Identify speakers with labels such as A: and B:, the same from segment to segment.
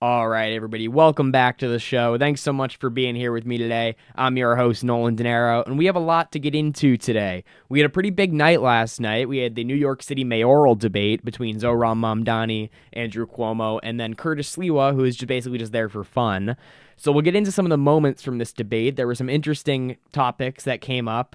A: All right, everybody, welcome back to the show. Thanks so much for being here with me today. I'm your host, Nolan, and we have a lot to get into today. We had a pretty big night last night. We had the New York City Mayoral debate between Zohran Mamdani, Andrew Cuomo, and then Curtis Sliwa, who is basically just there for fun. So we'll get into some of the moments from this debate. There were some interesting topics that came up.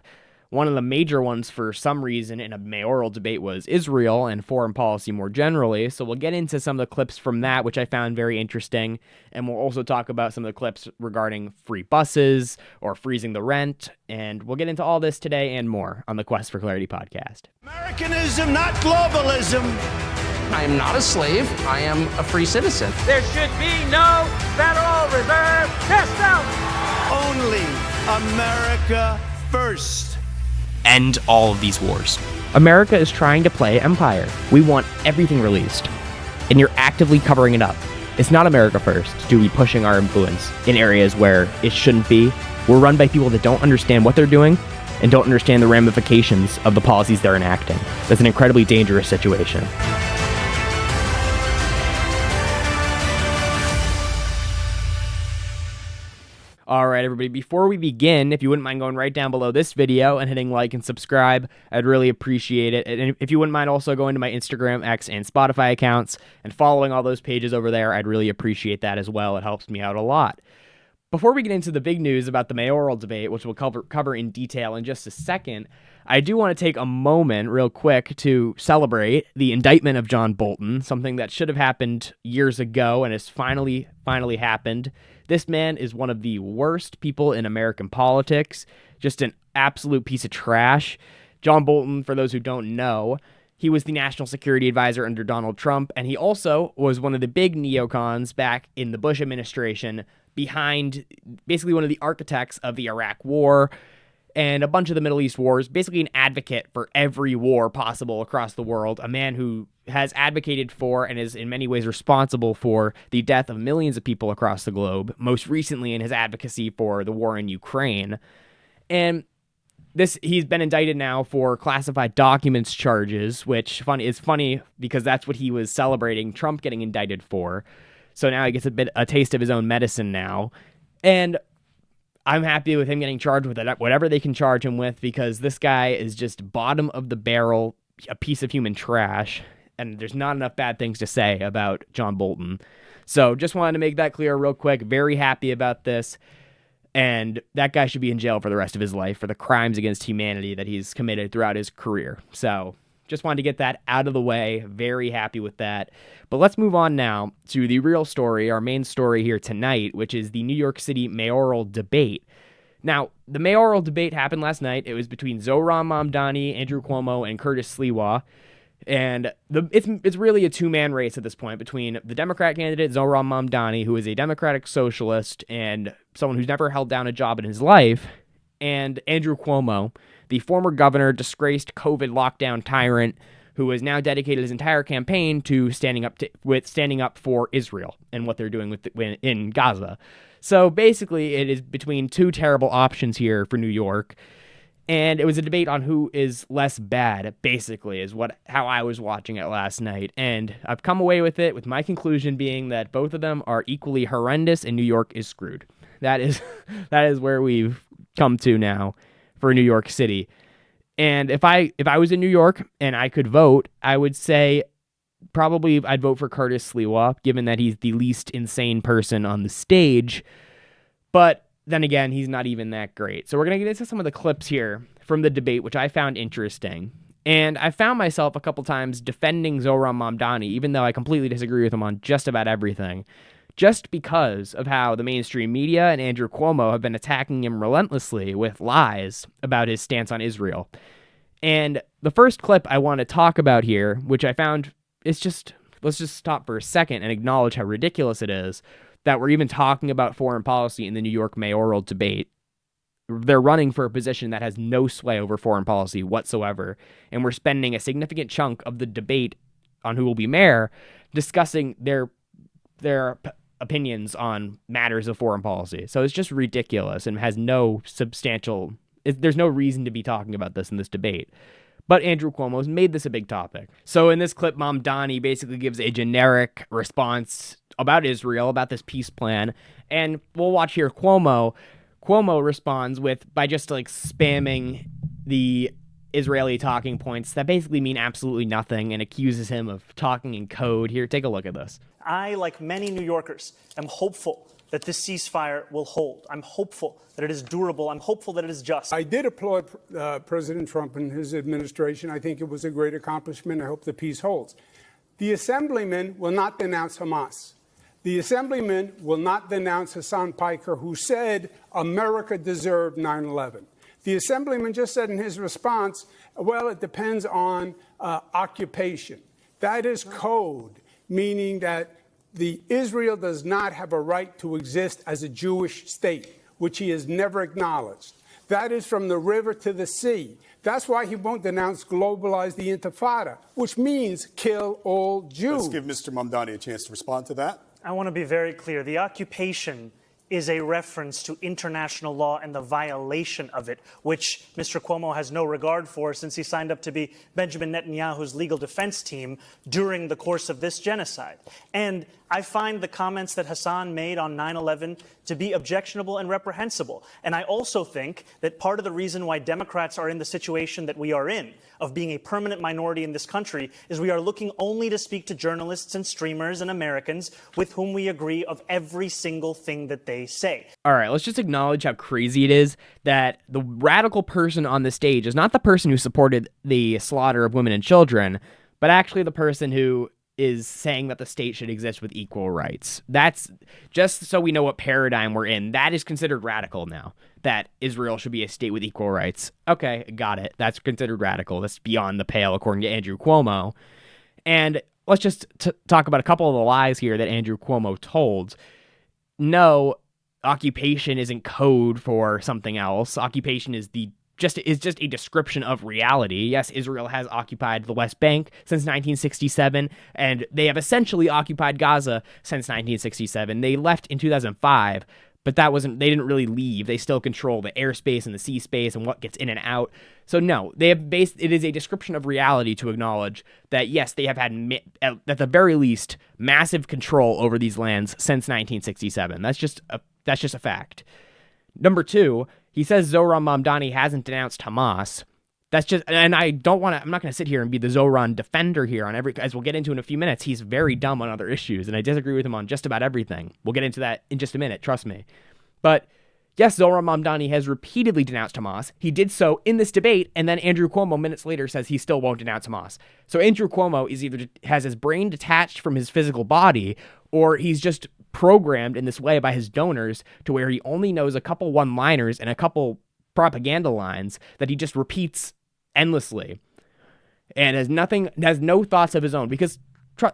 A: One of the major ones for some reason in a mayoral debate was Israel and foreign policy more generally. So we'll get into some of the clips from that, which I found very interesting. And we'll also talk about some of the clips regarding free buses or freezing the rent. And we'll get into all this today and more on the Quest for Clarity podcast.
B: Americanism, not globalism.
C: I am not a slave. I am a free citizen.
D: There should be no Federal Reserve System.
B: Only America first.
A: End all of these wars. America is trying to play empire. We want everything released, and you're actively covering it up. It's not America first to be pushing our influence in areas where it shouldn't be. We're run by people that don't understand what they're doing and don't understand the ramifications of the policies they're enacting. That's an incredibly dangerous situation. All right, everybody, before we begin, if you wouldn't mind going right down below this video and hitting like and subscribe, I'd really appreciate it. And if you wouldn't mind also going to my Instagram, X, and Spotify accounts and following all those pages over there, I'd really appreciate that as well. It helps me out a lot. Before we get into the big news about the mayoral debate, which we'll cover in detail in just a second, I do want to take a moment real quick to celebrate the indictment of John Bolton, something that should have happened years ago and has finally happened. This man is one of the worst people in American politics, just an absolute piece of trash. John Bolton, for those who don't know, he was the national security advisor under Donald Trump, and he also was one of the big neocons back in the Bush administration, behind basically one of the architects of the Iraq War and a bunch of the Middle East wars, basically an advocate for every war possible across the world, a man who has advocated for and is in many ways responsible for the death of millions of people across the globe, most recently in his advocacy for the war in Ukraine. And he's been indicted now for classified documents charges, which is funny because that's what he was celebrating Trump getting indicted for. So now he gets a taste of his own medicine now. And I'm happy with him getting charged with it, whatever they can charge him with, because this guy is just bottom of the barrel, a piece of human trash. And there's not enough bad things to say about John Bolton. So just wanted to make that clear real quick. Very happy about this. And that guy should be in jail for the rest of his life for the crimes against humanity that he's committed throughout his career. So just wanted to get that out of the way. Very happy with that. But let's move on now to the real story, our main story here tonight, which is the New York City mayoral debate. Now, the mayoral debate happened last night. It was between Zohran Mamdani, Andrew Cuomo, and Curtis Sliwa. And it's really a two-man race at this point between the Democrat candidate, Zohran Mamdani, who is a Democratic socialist and someone who's never held down a job in his life, and Andrew Cuomo, the former governor, disgraced COVID lockdown tyrant, who has now dedicated his entire campaign to standing up for Israel and what they're doing in Gaza. So basically, it is between two terrible options here for New York. And it was a debate on who is less bad, basically, is how I was watching it last night. And I've come away with it, with my conclusion being that both of them are equally horrendous and New York is screwed. That is where we've come to now for New York City. And if I was in New York and I could vote, I would say probably I'd vote for Curtis Sliwa, given that he's the least insane person on the stage. But then again, he's not even that great. So we're going to get into some of the clips here from the debate, which I found interesting. And I found myself a couple times defending Zohran Mamdani, even though I completely disagree with him on just about everything, just because of how the mainstream media and Andrew Cuomo have been attacking him relentlessly with lies about his stance on Israel. And the first clip I want to talk about here, which I found is let's just stop for a second and acknowledge how ridiculous it is that we're even talking about foreign policy in the New York mayoral debate. They're running for a position that has no sway over foreign policy whatsoever, and we're spending a significant chunk of the debate on who will be mayor discussing their opinions on matters of foreign policy. So it's just ridiculous and has no substantial... There's no reason to be talking about this in this debate. But Andrew Cuomo's made this a big topic. So in this clip, Mamdani basically gives a generic response about Israel, about this peace plan. And we'll watch here Cuomo. Cuomo responds by just like spamming the Israeli talking points that basically mean absolutely nothing and accuses him of talking in code. Here, take a look at this.
E: I, like many New Yorkers, am hopeful that this ceasefire will hold. I'm hopeful that it is durable. I'm hopeful that it is just.
F: I did applaud President Trump and his administration. I think it was a great accomplishment. I hope the peace holds. The assemblyman will not denounce Hamas. The assemblyman will not denounce Hassan Piker, who said America deserved 9/11. The assemblyman just said in his response, well, it depends on occupation. That is code, meaning that Israel does not have a right to exist as a Jewish state, which he has never acknowledged. That is from the river to the sea. That's why he won't globalize the Intifada, which means kill all Jews.
G: Let's give Mr. Mamdani a chance to respond to that.
E: I want to be very clear. The occupation is a reference to international law and the violation of it, which Mr. Cuomo has no regard for since he signed up to be Benjamin Netanyahu's legal defense team during the course of this genocide. And I find the comments that Hassan made on 9/11 to be objectionable and reprehensible. And I also think that part of the reason why Democrats are in the situation that we are in, of being a permanent minority in this country, is we are looking only to speak to journalists and streamers and Americans with whom we agree of every single thing that they say.
A: All right, let's just acknowledge how crazy it is that the radical person on the stage is not the person who supported the slaughter of women and children, but actually the person who is saying that the state should exist with equal rights. That's just so we know what paradigm we're in. That is considered radical now, that Israel should be a state with equal rights. Okay, got it. That's considered radical. That's beyond the pale, according to Andrew Cuomo. And let's just talk about a couple of the lies here that Andrew Cuomo told. No, occupation isn't code for something else. Occupation is just a description of reality. Yes, Israel has occupied the West Bank since 1967, and they have essentially occupied Gaza since 1967. They left in 2005, but they didn't really leave. They still control the airspace and the sea space and what gets in and out. So no, it is a description of reality to acknowledge that yes, they have had at the very least massive control over these lands since 1967. That's just a fact. Number two, he says Zohran Mamdani hasn't denounced Hamas. That's just, and I'm not going to sit here and be the Zohran defender here as we'll get into in a few minutes. He's very dumb on other issues, and I disagree with him on just about everything. We'll get into that in just a minute, trust me. But yes, Zohran Mamdani has repeatedly denounced Hamas. He did so in this debate, and then Andrew Cuomo minutes later says he still won't denounce Hamas. So Andrew Cuomo is either has his brain detached from his physical body, or he's just programmed in this way by his donors to where he only knows a couple one-liners and a couple propaganda lines that he just repeats endlessly and has no thoughts of his own, because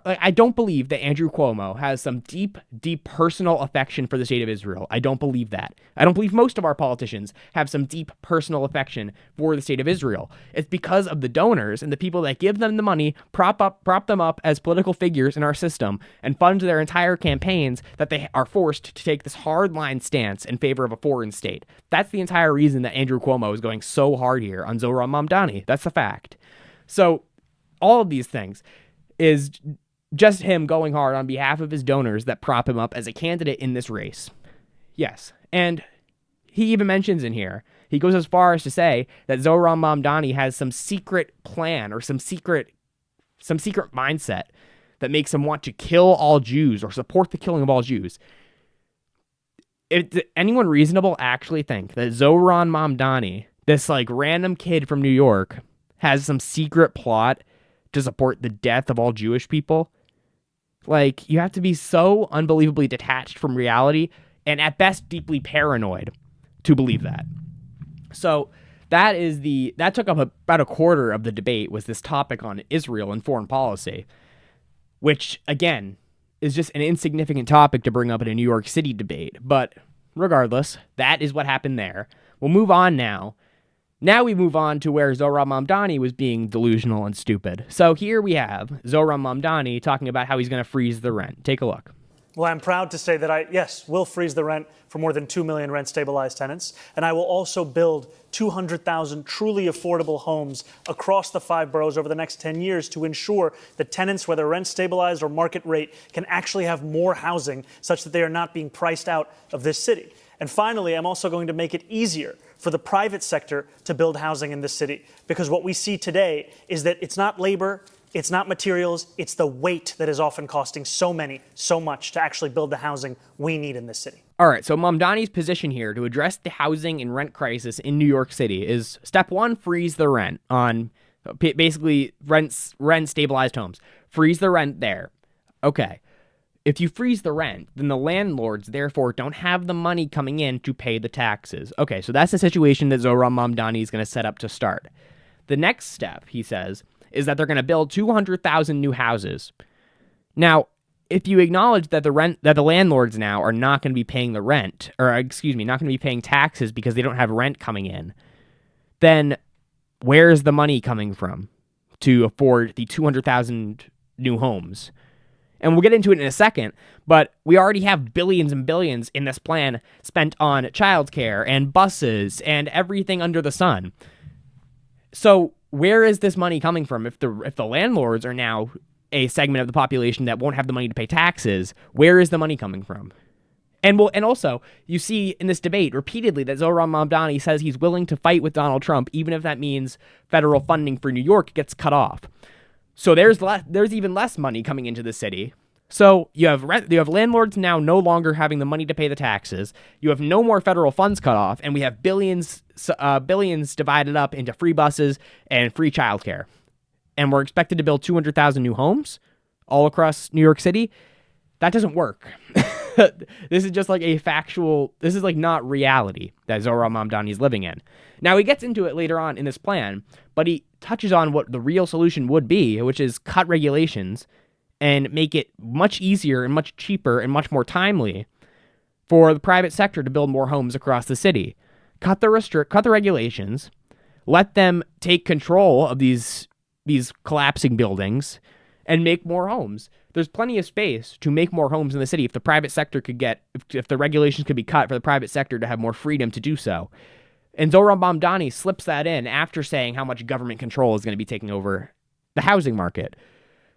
A: I don't believe that Andrew Cuomo has some deep personal affection for the state of Israel. I don't believe that. I don't believe most of our politicians have some deep personal affection for the state of Israel. It's because of the donors and the people that give them the money, prop them up as political figures in our system, and fund their entire campaigns that they are forced to take this hardline stance in favor of a foreign state. That's the entire reason that Andrew Cuomo is going so hard here on Zohran Mamdani. That's the fact. So all of these things is just him going hard on behalf of his donors that prop him up as a candidate in this race. Yes, and he even mentions in here, he goes as far as to say that Zohran Mamdani has some secret plan or some secret mindset that makes him want to kill all Jews or support the killing of all Jews. Did anyone reasonable actually think that Zohran Mamdani, this like random kid from New York, has some secret plot to support the death of all Jewish people? Like, you have to be so unbelievably detached from reality and at best deeply paranoid to believe that. So that took up about a quarter of the debate, was this topic on Israel and foreign policy, which again is just an insignificant topic to bring up in a New York City debate. But regardless, that is what happened there. We'll move on now. Now we move on to where Zohran Mamdani was being delusional and stupid. So here we have Zohran Mamdani talking about how he's going to freeze the rent. Take a look.
E: Well, I'm proud to say that I, yes, will freeze the rent for more than 2 million rent-stabilized tenants, and I will also build 200,000 truly affordable homes across the 5 boroughs over the next 10 years to ensure that tenants, whether rent-stabilized or market rate, can actually have more housing such that they are not being priced out of this city. And finally, I'm also going to make it easier for the private sector to build housing in this city, because what we see today is that it's not labor, it's not materials, it's the weight that is often costing so much to actually build the housing we need in this city.
A: All right, so Mamdani's position here to address the housing and rent crisis in New York City is step 1, freeze the rent on basically rent stabilized homes. Freeze the rent there. Okay. If you freeze the rent, then the landlords, therefore, don't have the money coming in to pay the taxes. Okay, so that's the situation that Zohran Mamdani is going to set up to start. The next step, he says, is that they're going to build 200,000 new houses. Now, if you acknowledge that the landlords now are not going to be paying the rent, or excuse me, not going to be paying taxes because they don't have rent coming in, then where is the money coming from to afford the 200,000 new homes? And we'll get into it in a second, but we already have billions and billions in this plan spent on childcare and buses and everything under the sun. So where is this money coming from? If the landlords are now a segment of the population that won't have the money to pay taxes, where is the money coming from? And also, you see in this debate repeatedly that Zohran Mamdani says he's willing to fight with Donald Trump, even if that means federal funding for New York gets cut off. So there's even less money coming into the city. So you have landlords now no longer having the money to pay the taxes. You have no more federal funds cut off, and we have billions divided up into free buses and free childcare. And we're expected to build 200,000 new homes all across New York City. That doesn't work. This is just like this is like not reality that Zohran Mamdani is living in. Now, he gets into it later on in this plan, but he touches on what the real solution would be, which is cut regulations and make it much easier and much cheaper and much more timely for the private sector to build more homes across the city. Cut the regulations, let them take control of these collapsing buildings, and make more homes. There's plenty of space to make more homes in the city if the private sector if the regulations could be cut for the private sector to have more freedom to do so. And Zohran Mamdani slips that in after saying how much government control is going to be taking over the housing market.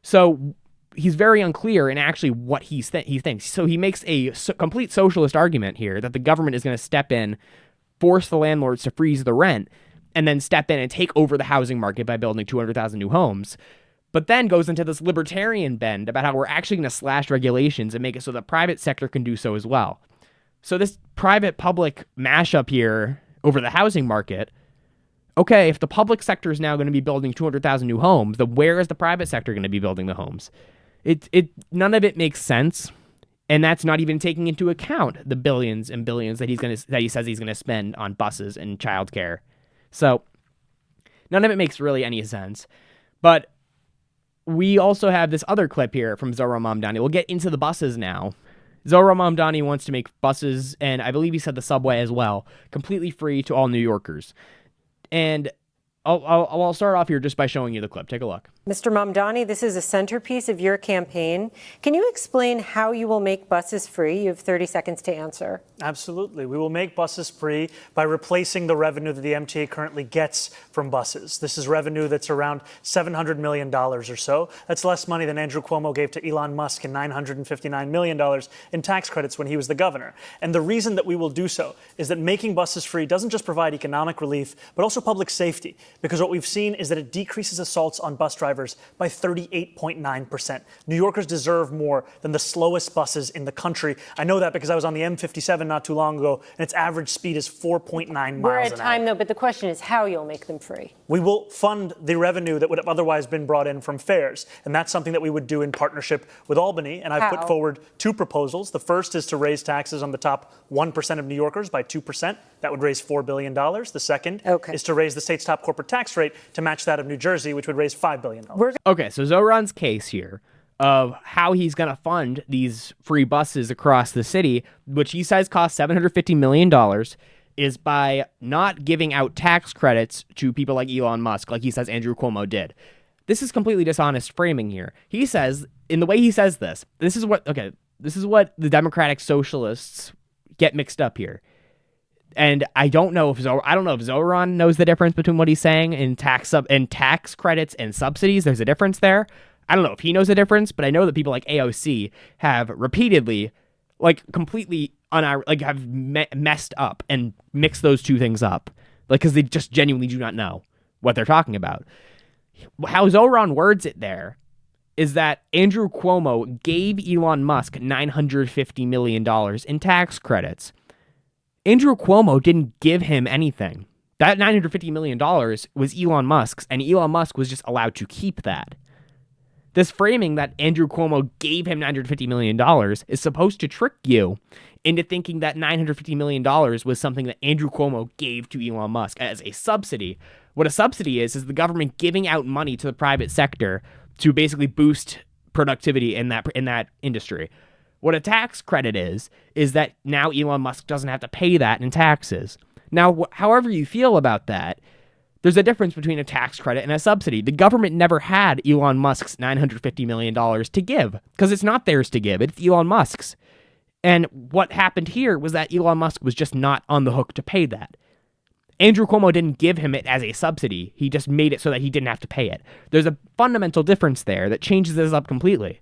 A: So he's very unclear in actually what he thinks. So he makes a complete socialist argument here that the government is going to step in, force the landlords to freeze the rent, and then step in and take over the housing market by building 200,000 new homes. But then goes into this libertarian bend about how we're actually going to slash regulations and make it so the private sector can do so as well. So this private-public mashup here over the housing market, okay, if the public sector is now going to be building 200,000 new homes, then where is the private sector going to be building the homes? None of it makes sense, and that's not even taking into account the billions and billions that he says he's going to spend on buses and childcare. So none of it makes really any sense. But we also have this other clip here from Zohran Mamdani. We'll get into the buses now. Zohran Mamdani wants to make buses, and I believe he said the subway as well, completely free to all New Yorkers. And I'll start off here just by showing you the clip. Take a look.
H: Mr. Mamdani, this is a centerpiece of your campaign. Can you explain how you will make buses free? You have 30 seconds to answer.
E: Absolutely. We will make buses free by replacing the revenue that the MTA currently gets from buses. This is revenue that's around $700 million or so. That's less money than Andrew Cuomo gave to Elon Musk in $959 million in tax credits when he was the governor. And the reason that we will do so is that making buses free doesn't just provide economic relief, but also public safety. Because what we've seen is that it decreases assaults on bus drivers by 38.9%. New Yorkers deserve more than the slowest buses in the country. I know that because I was on the M57 not too long ago, and its average speed is 4.9 miles an hour.
H: We're at time, though, but the question is how you'll make them free.
E: We will fund the revenue that would have otherwise been brought in from fares, and that's something that we would do in partnership with Albany, and I've put forward 2 proposals. The first is to raise taxes on the top 1% of New Yorkers by 2%. That would raise $4 billion. The second is to raise the state's top corporate tax rate to match that of New Jersey, which would raise $5 billion.
A: Okay, so Zohran's case here of how he's going to fund these free buses across the city, which he says cost $750 million, is by not giving out tax credits to people like Elon Musk, like he says Andrew Cuomo did. This is completely dishonest framing here. He says, in the way he says this is what, okay, This is what the Democratic Socialists get mixed up here. And I don't know if Zohran knows the difference between what he's saying in tax credits and subsidies. There's a difference there. I don't know if he knows the difference, but I know that people like AOC have repeatedly, like, completely messed up and mixed those two things up, like, because they just genuinely do not know what they're talking about. How Zohran words it there is that Andrew Cuomo gave Elon Musk $950 million in tax credits. Andrew Cuomo didn't give him anything. That $950 million was Elon Musk's, and Elon Musk was just allowed to keep that. This framing that Andrew Cuomo gave him $950 million is supposed to trick you into thinking that $950 million was something that Andrew Cuomo gave to Elon Musk as a subsidy. What a subsidy is the government giving out money to the private sector to basically boost productivity in that industry. What a tax credit is that now Elon Musk doesn't have to pay that in taxes. Now, however you feel about that, there's a difference between a tax credit and a subsidy. The government never had Elon Musk's $950 million to give because it's not theirs to give. It's Elon Musk's. And what happened here was that Elon Musk was just not on the hook to pay that. Andrew Cuomo didn't give him it as a subsidy. He just made it so that he didn't have to pay it. There's a fundamental difference there that changes this up completely.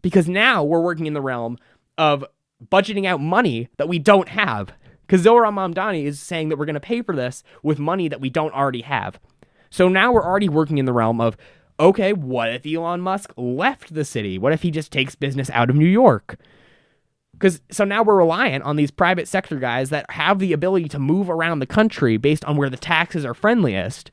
A: Because now we're working in the realm of budgeting out money that we don't have. Because Zohran Mamdani is saying that we're going to pay for this with money that we don't already have. So now we're already working in the realm of, okay, what if Elon Musk left the city? What if he just takes business out of New York? So now we're reliant on these private sector guys that have the ability to move around the country based on where the taxes are friendliest.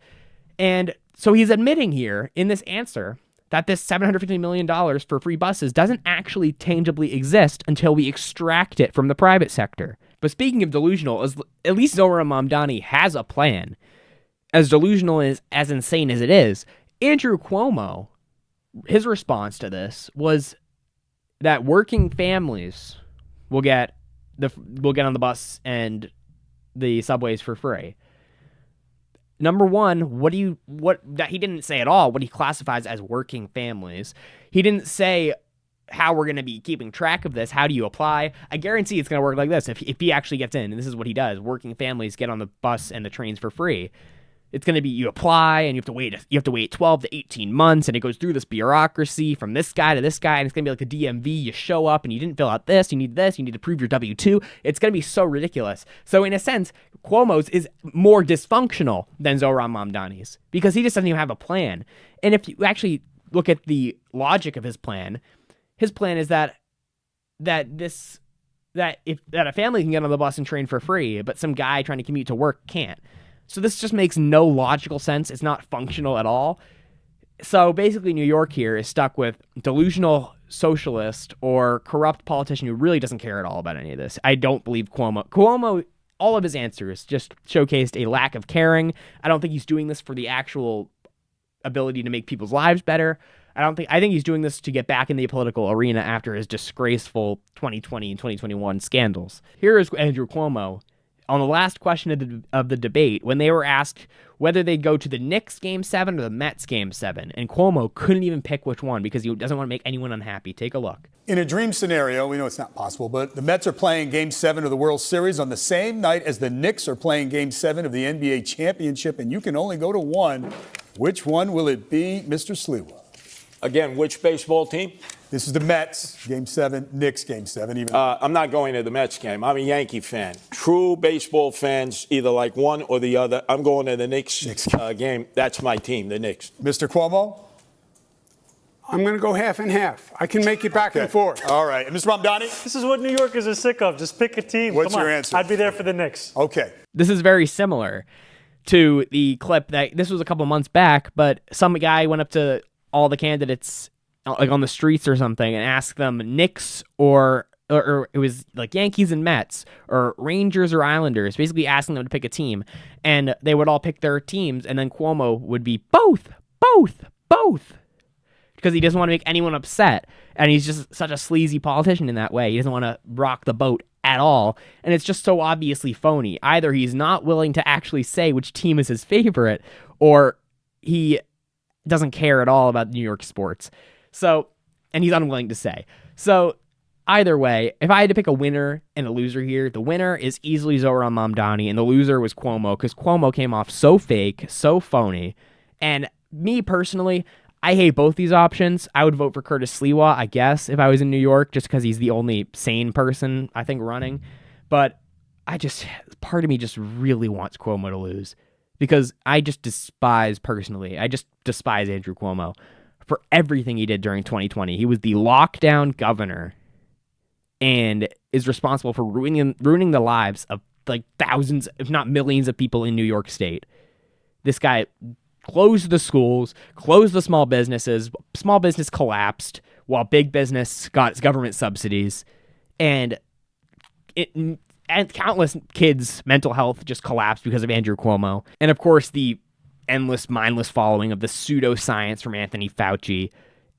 A: And so he's admitting here in this answer that this $750 million for free buses doesn't actually tangibly exist until we extract it from the private sector. But speaking of delusional, at least Zohran Mamdani has a plan. As delusional as insane as it is, Andrew Cuomo, his response to this was that working families will get on the bus and the subways for free. Number one, that he didn't say at all what he classifies as working families. He didn't say how we're going to be keeping track of this. How do you apply? I guarantee it's going to work like this. If he actually gets in, and this is what he does, working families get on the bus and the trains for free. It's going to be you apply and you have to wait 12 to 18 months, and it goes through this bureaucracy from this guy to this guy, and it's going to be like the DMV. You show up and you didn't fill out this, you need to prove your W-2. It's going to be so ridiculous. So in a sense, Cuomo's is more dysfunctional than Zohran Mamdani's because he just doesn't even have a plan. And if you actually look at the logic of his plan is that a family can get on the bus and train for free, but some guy trying to commute to work can't. So this just makes no logical sense. It's not functional at all. So basically New York here is stuck with delusional socialist or corrupt politician who really doesn't care at all about any of this. I don't believe Cuomo. Cuomo, all of his answers just showcased a lack of caring. I don't think he's doing this for the actual ability to make people's lives better. I think he's doing this to get back in the political arena after his disgraceful 2020 and 2021 scandals. Here is Andrew Cuomo on the last question of the debate when they were asked whether they'd go to the Knicks Game 7 or the Mets Game 7. And Cuomo couldn't even pick which one because he doesn't want to make anyone unhappy. Take a look.
G: In a dream scenario, we know it's not possible, but the Mets are playing Game 7 of the World Series on the same night as the Knicks are playing Game 7 of the NBA Championship, and you can only go to one. Which one will it be, Mr. Sliwa?
I: Again, which baseball team?
G: This is the Mets, Game 7, Knicks, Game 7.
I: I'm not going to the Mets game. I'm a Yankee fan. True baseball fans either like one or the other. I'm going to the Knicks game. That's my team, the Knicks.
G: Mr. Cuomo?
F: I'm going to go half and half. I can make it back and forth.
G: All right. And Mr. Mamdani?
E: This is what New Yorkers are sick of. Just pick a team.
G: What's
E: Come
G: your
E: on.
G: answer?
E: I'd be there for the Knicks.
G: Okay.
A: This is very similar to the clip that this was a couple months back, but some guy went up to all the candidates like on the streets or something and asked them Knicks or it was like Yankees and Mets or Rangers or Islanders, basically asking them to pick a team, and they would all pick their teams, and then Cuomo would be both, because he doesn't want to make anyone upset, and he's just such a sleazy politician in that way. He doesn't want to rock the boat at all, and it's just so obviously phony. Either he's not willing to actually say which team is his favorite, or he doesn't care at all about New York sports. So, and he's unwilling to say. So, either way, if I had to pick a winner and a loser here, the winner is easily Zohran Mamdani, and the loser was Cuomo, because Cuomo came off so fake, so phony. And me personally, I hate both these options. I would vote for Curtis Sliwa, I guess, if I was in New York, just because he's the only sane person, I think, running. But part of me just really wants Cuomo to lose, because I just despise Andrew Cuomo for everything he did during 2020. He was the lockdown governor and is responsible for ruining the lives of like thousands, if not millions of people in New York State. This guy closed the schools, closed the small businesses. Small business collapsed while big business got its government subsidies. And countless kids' mental health just collapsed because of Andrew Cuomo. And of course, the endless, mindless following of the pseudoscience from Anthony Fauci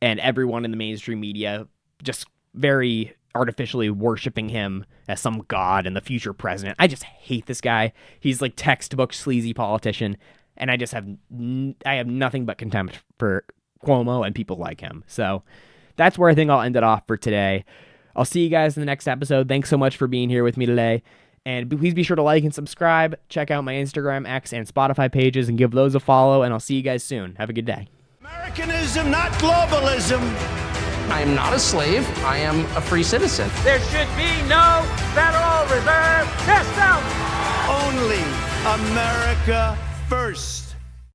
A: and everyone in the mainstream media just very artificially worshiping him as some god and the future president. I just hate this guy. He's like textbook sleazy politician, and I have nothing but contempt for Cuomo and people like him. So that's where I think I'll end it off for today. I'll see you guys in the next episode. Thanks so much for being here with me today. And please be sure to like and subscribe. Check out my Instagram, X, and Spotify pages and give those a follow. And I'll see you guys soon. Have a good day.
B: Americanism, not globalism.
C: I am not a slave. I am a free citizen.
D: There should be no Federal Reserve System.
B: Only America first.